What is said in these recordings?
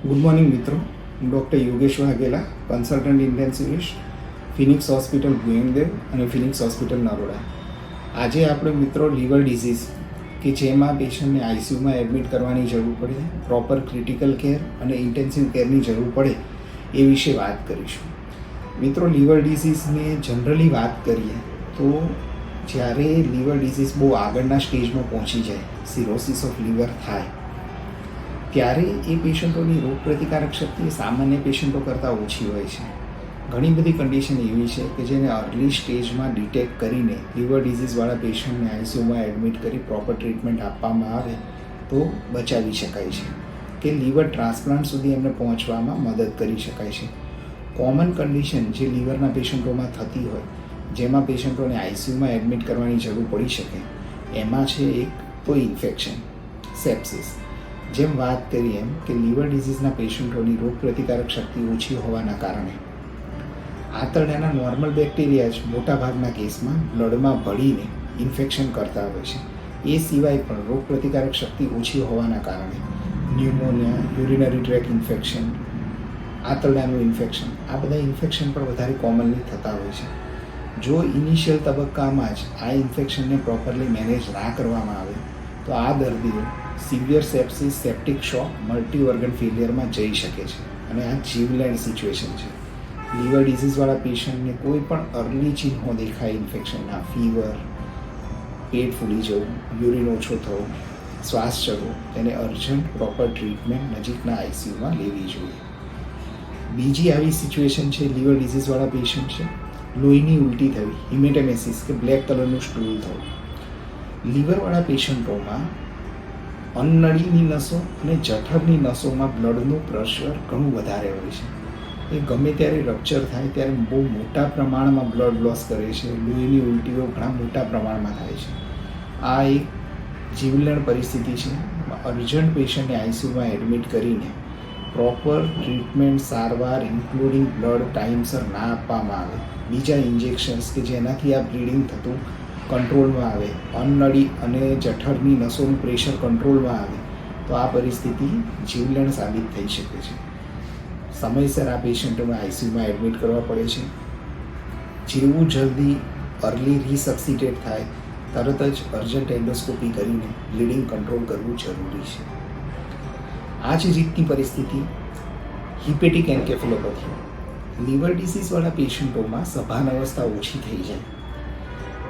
Good morning મિત્રો, હું doctor Yogesh Vaghela, consultant intensivist, Phoenix hospital Bhuyangdev અને ફિનિક્સ હોસ્પિટલ નરોડા. આજે આપણે મિત્રો લીવર ડિઝીઝ કે જેમાં પેશન્ટને આઈસીયુમાં એડમિટ કરવાની જરૂર પડે, પ્રોપર ક્રિટિકલ કેર અને ઇન્ટેન્સિવ કેરની જરૂર પડે એ વિશે વાત કરીશું. મિત્રો, લીવર ડિઝીઝને જનરલી વાત કરીએ તો જ્યારે લીવર ડિઝીઝ બહુ આગળના સ્ટેજમાં પહોંચી જાય, સિરોસિસ ઓફ લીવર થાય, ત્યારે એ પેશન્ટોની રોગપ્રતિકારક શક્તિ સામાન્ય પેશન્ટો કરતાં ઓછી હોય છે. ઘણી બધી કન્ડિશન એવી છે કે જેને અર્લી સ્ટેજમાં ડિટેક્ટ કરીને લીવર ડિઝીઝવાળા પેશન્ટને આઈસીયુમાં એડમિટ કરી પ્રોપર ટ્રીટમેન્ટ આપવામાં આવે તો બચાવી શકાય છે કે લીવર ટ્રાન્સપ્લાન્ટ સુધી એમને પહોંચવામાં મદદ કરી શકાય છે. કોમન કન્ડિશન જે લીવરના પેશન્ટોમાં થતી હોય, જેમાં પેશન્ટોને આઈસીયુમાં એડમિટ કરવાની જરૂર પડી શકે, એમાં છે એક તો ઇન્ફેક્શન, સેપ્સિસ. જેમ વાત કરીએ એમ કે લીવર ડિઝીઝના પેશન્ટોની રોગપ્રતિકારક શક્તિ ઓછી હોવાના કારણે આંતરડાના નોર્મલ બેક્ટેરિયા જ મોટાભાગના કેસમાં બ્લડમાં ભળીને ઇન્ફેક્શન કરતા હોય છે. એ સિવાય પણ રોગપ્રતિકારક શક્તિ ઓછી હોવાના કારણે ન્યુમોનિયા, યુરિનરી ટ્રેક ઇન્ફેક્શન, આંતરડાનું ઇન્ફેક્શન, આ બધા ઇન્ફેક્શન પણ વધારે કોમનલી થતા હોય છે. જો ઇનિશિયલ તબક્કામાં જ આ ઇન્ફેક્શનને પ્રોપરલી મેનેજ ના કરવામાં આવે તો આ દર્દીઓ સિવિયર સેપ્સિસ, સેપ્ટિક શોક, મલ્ટી ઓર્ગન ફેલિયરમાં જઈ શકે છે અને આ જીવલેણ સિચ્યુએશન છે. લીવર ડિઝીઝવાળા પેશન્ટને કોઈ પણ અર્લી ચિહ્નો દેખાય ઇન્ફેક્શનના, ફીવર, પેટ ફૂલી જવું, યુરિન ઓછો થવો, શ્વાસ ચડવો, તેને અર્જન્ટ પ્રોપર ટ્રીટમેન્ટ નજીકના આઈસીયુમાં લેવી જોઈએ. બીજી આવી સિચ્યુએશન છે લીવર ડિઝીઝવાળા પેશન્ટ છે લોહીની ઉલટી થવી, હિમેટેમેસિસ કે બ્લેક કલરનું સ્ટૂલ થવું. લીવરવાળા પેશન્ટોમાં અન્નળીની નસો અને જઠરની નસોમાં બ્લડનું પ્રેશર ઘણું વધારે હોય છે. એ ગમે ત્યારે રપ્ચર થાય ત્યારે બહુ મોટા પ્રમાણમાં બ્લડ લોસ કરે છે. લોહીની ઉલટીઓ ઘણા મોટા પ્રમાણમાં થાય છે. આ એક જીવલેણ પરિસ્થિતિ છે. અર્જન્ટ પેશન્ટને આઈસીયુમાં એડમિટ કરીને પ્રોપર ટ્રીટમેન્ટ, સારવાર ઇન્ક્લુડિંગ બ્લડ ટાઈમસર ના આપવામાં આવે, બીજા ઇન્જેક્શન્સ કે જેનાથી આ બ્લીડિંગ થતું કંટ્રોલમાં આવે, અન્નળી અને જઠરની નસોનું પ્રેશર કંટ્રોલમાં આવે તો આ પરિસ્થિતિ જીવલેણ સાબિત થઈ શકે છે. સમયસર આ પેશન્ટોને આઈસીયુમાં એડમિટ કરવા પડે છે. જેવું જલ્દી અર્લી રિસબસિટેટ થાય તરત જ અર્જન્ટ એન્ડોસ્કોપી કરીને બ્લીડિંગ કંટ્રોલ કરવું જરૂરી છે. આ જ રીતની પરિસ્થિતિ હિપેટિક એન્કેફેલોપેથી, લીવર ડિસીઝવાળા પેશન્ટોમાં સભાન અવસ્થા ઓછી થઈ જાય.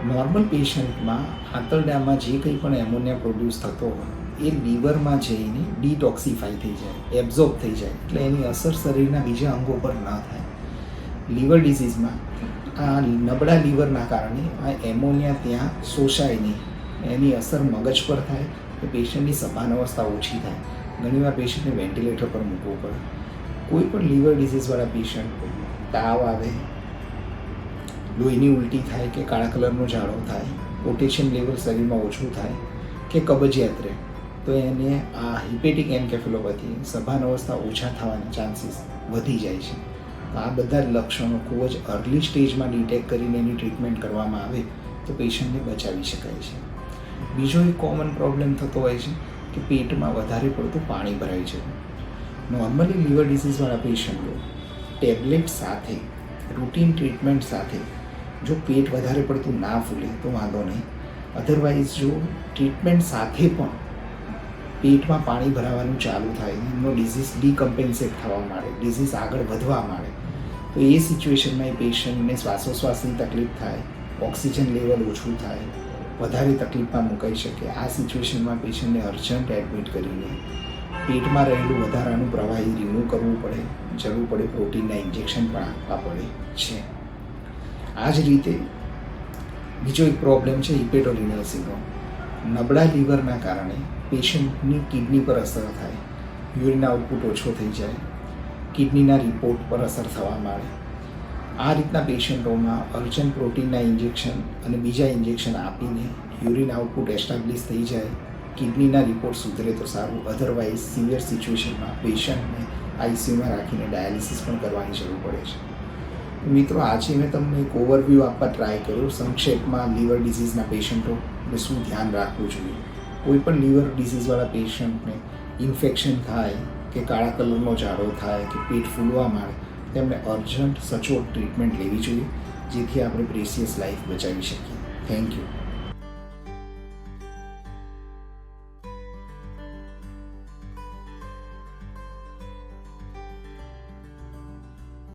નોર્મલ પેશન્ટમાં આંતરડામાં જે કંઈ પણ એમોનિયા પ્રોડ્યુસ થતો હોય એ લીવરમાં જઈને ડિટોક્સિફાઈ થઈ જાય, એબ્ઝોર્બ થઈ જાય, એટલે એની અસર શરીરના બીજા અંગો પર ન થાય. લીવર ડિઝીઝમાં આ નબળા લીવરના કારણે આ એમોનિયા ત્યાં શોષાય નહીં, એની અસર મગજ પર થાય તો પેશન્ટની સભાન અવસ્થા ઓછી થાય. ઘણીવાર પેશન્ટને વેન્ટિલેટર પર મૂકવું પડે. કોઈ પણ લીવર ડિઝીઝવાળા પેશન્ટ તાવ આવે, લોહીની ઉલટી થાય કે કાળા કલરનો ઝાડો થાય, પોટેશિયમ લેવલ શરીરમાં ઓછું થાય કે કબજિયાત રહે તો એને આ હિપેટિક એન્કેફેલોપેથી, સભાન અવસ્થા ઓછા થવાના ચાન્સીસ વધી જાય છે. તો આ બધા જ લક્ષણો ખૂબ જ અર્લી સ્ટેજમાં ડિટેક્ટ કરીને એની ટ્રીટમેન્ટ કરવામાં આવે તો પેશન્ટને બચાવી શકાય છે. બીજો એક કોમન પ્રોબ્લેમ થતો હોય છે કે પેટમાં વધારે પડતું પાણી ભરાય છે. નોર્મલી લીવર ડિઝીઝવાળા પેશન્ટો ટેબ્લેટ સાથે, રૂટીન ટ્રીટમેન્ટ સાથે જો પેટ વધારે પડતું ના ફૂલે તો વાંધો નહીં. અધરવાઇઝ જો ટ્રીટમેન્ટ સાથે પણ પેટમાં પાણી ભરાવાનું ચાલુ થાય, એમનો ડિઝીઝ ડીકમ્પેન્સેટ થવા માંડે, ડિઝીઝ આગળ વધવા માંડે તો એ સિચ્યુએશનમાં એ પેશન્ટને શ્વાસોશ્વાસની તકલીફ થાય, ઓક્સિજન લેવલ ઓછું થાય, વધારે તકલીફમાં મુકાઈ શકે. આ સિચ્યુએશનમાં પેશન્ટને અર્જન્ટ એડમિટ કરીને પેટમાં રહેલું વધારાનું પ્રવાહી રિમૂવ કરવું પડે, જરૂર પડે પ્રોટીનના ઇન્જેક્શન પણ આપવા પડે છે. આ જ રીતે બીજો એક પ્રોબ્લેમ છે હિપેટોરિનલ સિન્ડ્રોમ. નબળા લીવરના કારણે પેશન્ટની કિડની પર અસર થાય, યુરિન આઉટપુટ ઓછો થઈ જાય, કિડનીના રિપોર્ટ પર અસર થવા માંડે. આ રીતના પેશન્ટોમાં અર્જન્ટ પ્રોટીનના ઇન્જેક્શન અને બીજા ઇન્જેક્શન આપીને યુરિન આઉટપુટ એસ્ટાબ્લિશ થઈ જાય, કિડનીના રિપોર્ટ સુધરે તો સારું. અધરવાઇઝ સિવિયર સિચ્યુએશનમાં પેશન્ટને આઈસીયુમાં રાખીને ડાયાલિસિસ પણ કરવાની જરૂર પડે છે. મિત્રો, આજે મેં તમને એક ઓવરવ્યૂ આપવા ટ્રાય કર્યો સંક્ષેપમાં લીવર ડિઝીઝના પેશન્ટોને શું ધ્યાન રાખવું જોઈએ. કોઈ પણ લીવર ડિઝીઝવાળા પેશન્ટને ઇન્ફેક્શન થાય કે કાળા કલરનો ઝાડો થાય કે પેટ ફૂલવા માંડે તેમણે અર્જન્ટ સચોટ ટ્રીટમેન્ટ લેવી જોઈએ, જેથી આપણે પ્રેસિયસ લાઈફ બચાવી શકીએ. Thank you.